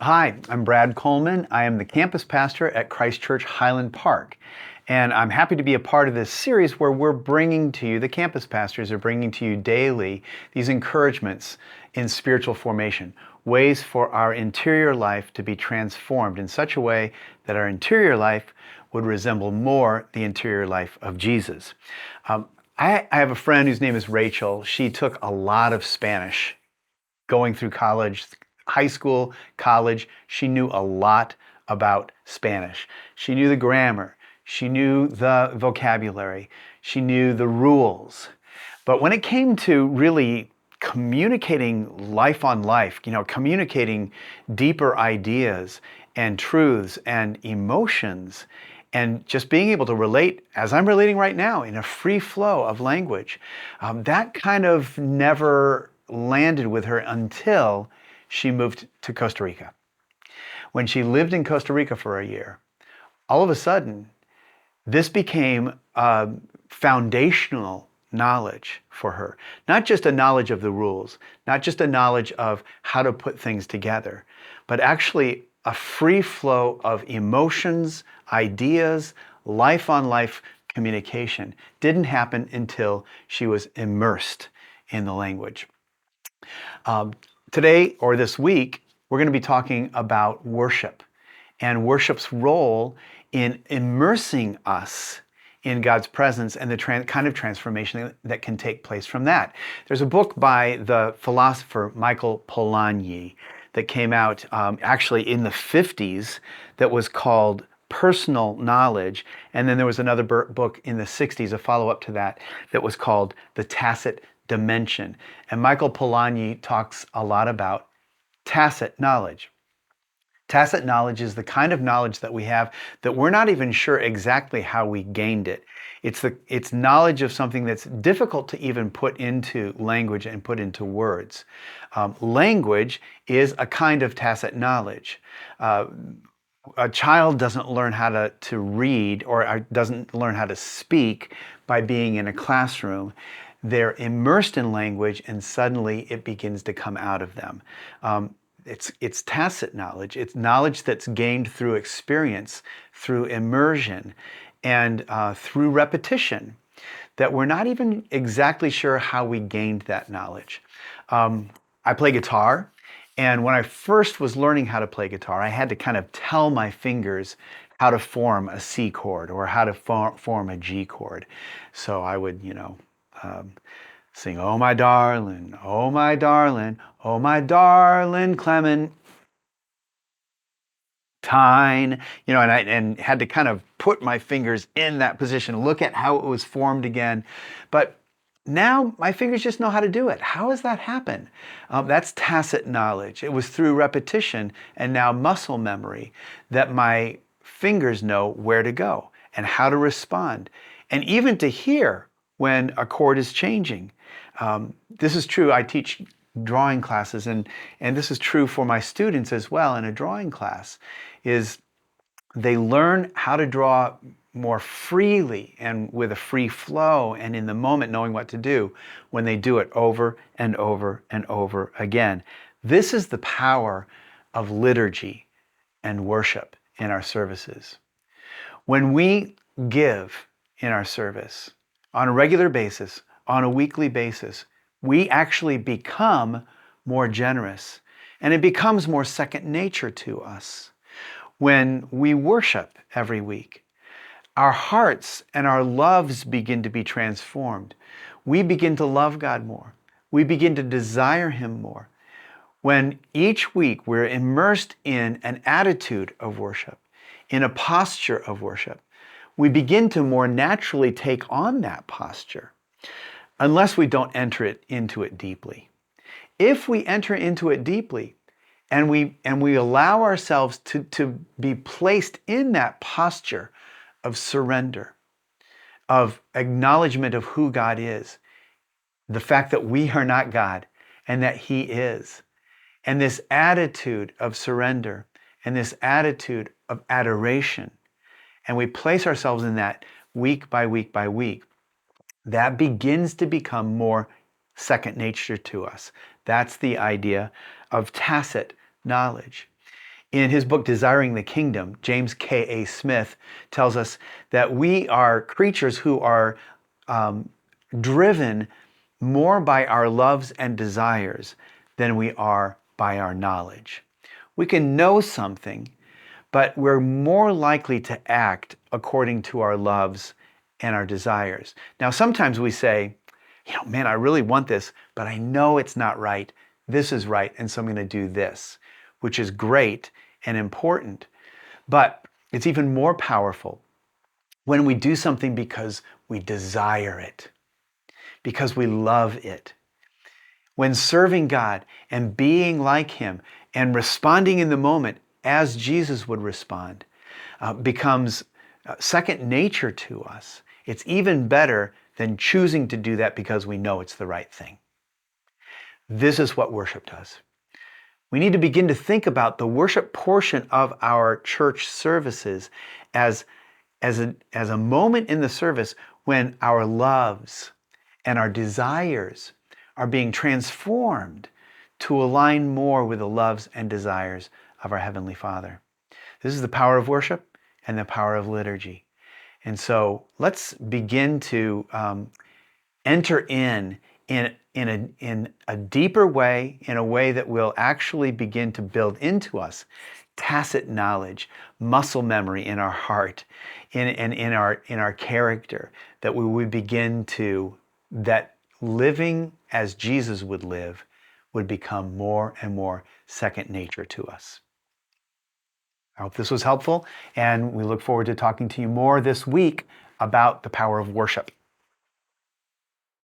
Hi, I'm Brad Coleman. I am the campus pastor at Christ Church Highland Park. And I'm happy to be a part of this series where we're bringing to you, the campus pastors are bringing to you daily these encouragements in spiritual formation, ways for our interior life to be transformed in such a way that our interior life would resemble more the interior life of Jesus. I have a friend whose name is Rachel. She took a lot of Spanish going through college, high school, college. She knew a lot about Spanish. She knew the grammar. She knew the vocabulary. She knew the rules. But when it came to really communicating life on life, communicating deeper ideas and truths and emotions, and just being able to relate, as I'm relating right now, in a free flow of language, that kind of never landed with her until she moved to Costa Rica. When she lived in Costa Rica for a year, all of a sudden, this became foundational knowledge for her. Not just a knowledge of the rules, not just a knowledge of how to put things together, but actually a free flow of emotions, ideas, life-on-life communication didn't happen until she was immersed in the language. Today, or this week, we're going to be talking about worship and worship's role in immersing us in God's presence and the kind of transformation that can take place from that. There's a book by the philosopher Michael Polanyi that came out actually in the 50s that was called Personal Knowledge. And then there was another book in the 60s, a follow-up to that, that was called The Tacit Dimension. And Michael Polanyi talks a lot about tacit knowledge. Tacit knowledge is the kind of knowledge that we have that we're not even sure exactly how we gained it. It's knowledge of something that's difficult to even put into language and put into words. Language is a kind of tacit knowledge. A child doesn't learn how to read or doesn't learn how to speak by being in a classroom. They're immersed in language and suddenly it begins to come out of them. It's tacit knowledge. It's knowledge that's gained through experience, through immersion, and through repetition that we're not even exactly sure how we gained that knowledge. I play guitar, and when I first was learning how to play guitar, I had to kind of tell my fingers how to form a C chord or how to form a G chord. So I would, sing, oh my darling, oh my darling, oh my darling Clementine, and had to kind of put my fingers in that position, look at how it was formed again. But now my fingers just know how to do it. How does that happen? That's tacit knowledge. It was through repetition and now muscle memory that my fingers know where to go and how to respond, and even to hear when a chord is changing. This is true. I teach drawing classes, and this is true for my students as well in a drawing class, is they learn how to draw more freely and with a free flow and in the moment knowing what to do when they do it over and over and over again. This is the power of liturgy and worship in our services. When we give in our service on a regular basis, on a weekly basis, we actually become more generous and it becomes more second nature to us. When we worship every week, our hearts and our loves begin to be transformed. We begin to love God more. We begin to desire Him more. When each week we're immersed in an attitude of worship, in a posture of worship, we begin to more naturally take on that posture, unless we don't enter into it deeply. If we enter into it deeply and we allow ourselves to be placed in that posture of surrender, of acknowledgement of who God is, the fact that we are not God and that He is, and this attitude of surrender and this attitude of adoration, and we place ourselves in that week by week by week, that begins to become more second nature to us. That's the idea of tacit knowledge. In his book, Desiring the Kingdom, James K.A. Smith tells us that we are creatures who are driven more by our loves and desires than we are by our knowledge. We can know something, but we're more likely to act according to our loves and our desires. Now, sometimes we say, man, I really want this, but I know it's not right. This is right, and so I'm going to do this, which is great and important. But it's even more powerful when we do something because we desire it, because we love it. When serving God and being like Him and responding in the moment as Jesus would respond becomes second nature to us, it's even better than choosing to do that because we know it's the right thing. This is what worship does. We need to begin to think about the worship portion of our church services as a moment in the service when our loves and our desires are being transformed to align more with the loves and desires of our Heavenly Father. This is the power of worship and the power of liturgy. And so let's begin to enter in a deeper way, in a way that will actually begin to build into us tacit knowledge, muscle memory in our heart, in our character, that we would begin to, that living as Jesus would live would become more and more second nature to us. I hope this was helpful, and we look forward to talking to you more this week about the power of worship.